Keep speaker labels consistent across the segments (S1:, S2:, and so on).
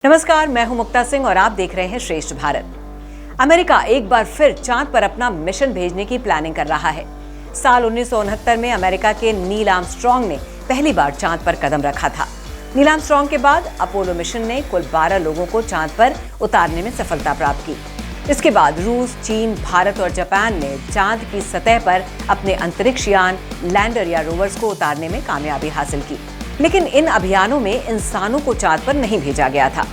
S1: नमस्कार, मैं हूं मुक्ता सिंह और आप देख रहे हैं श्रेष्ठ भारत। अमेरिका एक बार फिर चांद पर अपना मिशन भेजने की प्लानिंग कर रहा है। साल 1969 में अमेरिका के नील आर्मस्ट्रांग ने पहली बार चांद पर कदम रखा था। नील आर्मस्ट्रांग के बाद अपोलो मिशन ने कुल 12 लोगों को चांद पर उतारने में सफलता प्राप्त की। इसके बाद रूस, चीन, भारत और जापान ने चांद की सतह पर अपने अंतरिक्ष यान, लैंडर या रोवर्स को उतारने में कामयाबी हासिल की। लेकिन इन अभियानों में इंसानों को चांद पर नहीं भेजा गया था।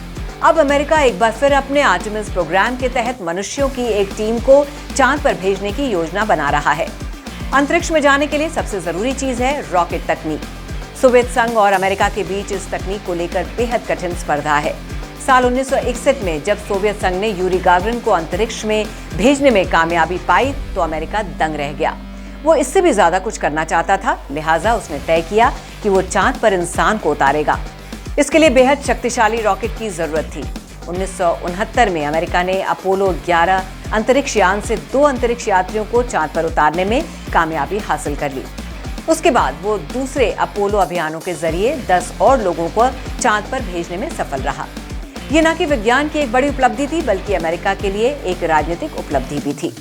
S1: अब अमेरिका एक बार फिर अपने आर्टेमिस प्रोग्राम के तहत मनुष्यों की एक टीम को चांद पर भेजने की योजना बना रहा है। अंतरिक्ष में जाने के लिए सबसे जरूरी चीज है रॉकेट तकनीक। सोवियत संघ और अमेरिका के बीच इस तकनीक को लेकर बेहद कठिन स्पर्धा है। साल 1961 में जब सोवियत संघ ने यूरी गागरिन को अंतरिक्ष में भेजने में कामयाबी पाई तो अमेरिका दंग रह गया। वो इससे भी ज्यादा कुछ करना चाहता था, लिहाजा उसने तय किया कि वो चांद पर इंसान को उतारेगा। इसके लिए बेहद शक्तिशाली रॉकेट की जरूरत थी। 1969 में अमेरिका ने अपोलो 11 अंतरिक्ष यान से 2 अंतरिक्ष यात्रियों को चांद पर उतारने में कामयाबी हासिल कर ली। उसके बाद वो दूसरे अपोलो अभियानों के जरिए 10 और लोगों को चांद पर भेजने में सफल रहा। ये न कि विज्ञान की एक बड़ी उपलब्धि थी, बल्कि अमेरिका के लिए एक राजनीतिक उपलब्धि भी थी।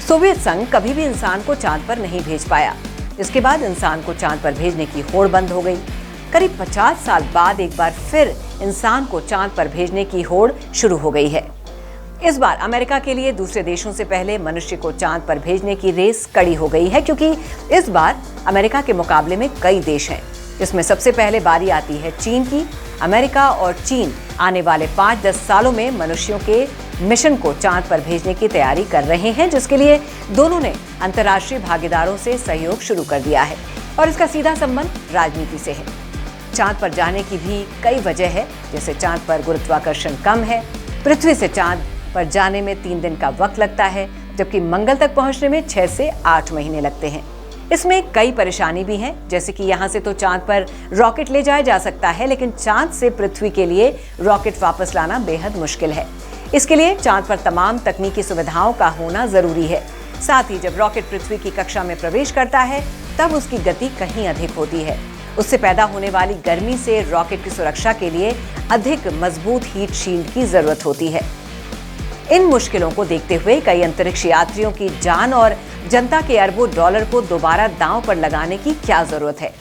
S1: सोवियत संघ कभी भी इंसान को चांद पर नहीं भेज पाया। इसके बाद इंसान को चांद पर भेजने की होड़ बंद हो गई। करीब 50 साल बाद एक बार फिर इंसान को चांद पर भेजने की होड़ शुरू हो गई है। इस बार अमेरिका के लिए दूसरे देशों से पहले मनुष्य को चांद पर भेजने की रेस कड़ी हो गई है, क्योंकि इस बार अमेरिका के मुकाबले में कई देश हैं। इसमें सबसे पहले बारी आती है चीन की। अमेरिका और चीन आने वाले 5-10 सालों में मनुष्यों के मिशन को चांद पर भेजने की तैयारी कर रहे हैं, जिसके लिए दोनों ने अंतर्राष्ट्रीय भागीदारों से सहयोग शुरू कर दिया है और इसका सीधा संबंध राजनीति से है। चांद पर जाने की भी कई वजह है, जैसे चांद पर गुरुत्वाकर्षण कम है, पृथ्वी से चांद पर जाने में 3 दिन का वक्त लगता है, जबकि मंगल तक पहुंचने में 6 से 8 महीने लगते हैं। इसमें कई परेशानी भी हैं, जैसे कि यहाँ से तो चांद पर रॉकेट ले जाया जा सकता है, लेकिन चांद से पृथ्वी के लिए रॉकेट वापस लाना बेहद मुश्किल है। इसके लिए चांद पर तमाम तकनीकी सुविधाओं का होना जरूरी है। साथ ही जब रॉकेट पृथ्वी की कक्षा में प्रवेश करता है तब उसकी गति कहीं अधिक होती है। उससे पैदा होने वाली गर्मी से रॉकेट की सुरक्षा के लिए अधिक मजबूत हीट शील्ड की जरूरत होती है। इन मुश्किलों को देखते हुए कई अंतरिक्ष यात्रियों की जान और जनता के अरबों डॉलर को दोबारा दांव पर लगाने की क्या जरूरत है?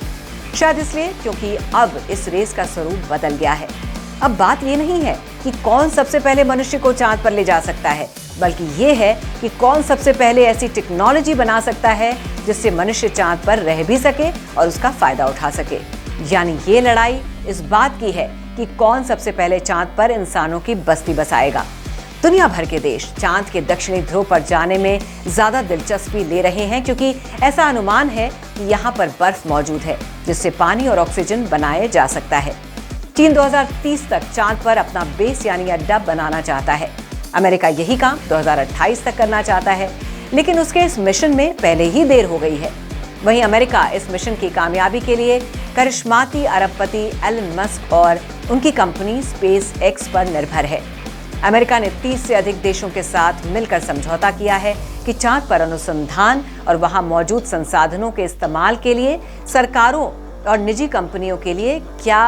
S1: शायद इसलिए क्योंकि अब इस रेस का स्वरूप बदल गया है। अब बात ये नहीं है कि कौन सबसे पहले मनुष्य को चांद पर ले जा सकता है, बल्कि ये है कि कौन सबसे पहले ऐसी टेक्नोलॉजी बना सकता है जिससे मनुष्य चांद पर रह भी सके और उसका फायदा उठा सके। यानी ये लड़ाई इस बात की है कि कौन सबसे पहले चांद पर इंसानों की बस्ती बसाएगा। दुनिया भर के देश चांद के दक्षिणी ध्रुव पर जाने में ज्यादा दिलचस्पी ले रहे हैं, क्योंकि ऐसा अनुमान है कि यहाँ पर बर्फ मौजूद है जिससे पानी और ऑक्सीजन बनाया जा सकता है। चीन 2030 तक चांद पर अपना बेस यानी अड्डा बनाना चाहता है। अमेरिका यही काम 2028 तक करना चाहता है, लेकिन उसके इस मिशन में पहले ही देर हो गई है। वहीं अमेरिका इस मिशन की कामयाबी के लिए करिश्माती अरबपति एलन मस्क और उनकी कंपनी स्पेस एक्स पर निर्भर है। अमेरिका ने 30 से अधिक देशों के साथ मिलकर समझौता किया है कि चांद पर अनुसंधान और वहां मौजूद संसाधनों के इस्तेमाल के लिए सरकारों और निजी कंपनियों के लिए क्या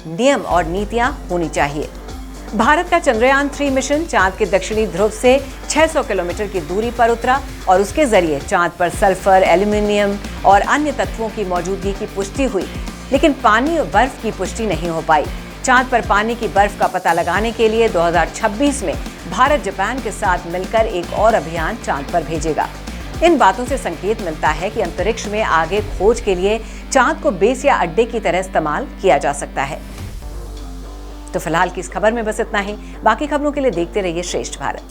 S1: नियम और नीतियां होनी चाहिए। भारत का चंद्रयान 3 मिशन चांद के दक्षिणी ध्रुव से 600 किलोमीटर की दूरी पर उतरा और उसके जरिए चांद पर सल्फर, एल्यूमिनियम और अन्य तत्वों की मौजूदगी की पुष्टि हुई, लेकिन पानी और बर्फ की पुष्टि नहीं हो पाई। चांद पर पानी की बर्फ का पता लगाने के लिए 2026 में भारत जापान के साथ मिलकर एक और अभियान चांद पर भेजेगा। इन बातों से संकेत मिलता है कि अंतरिक्ष में आगे खोज के लिए चांद को बेस या अड्डे की तरह इस्तेमाल किया जा सकता है। तो फिलहाल की इस खबर में बस इतना ही। बाकी खबरों के लिए देखते रहिए श्रेष्ठ भारत।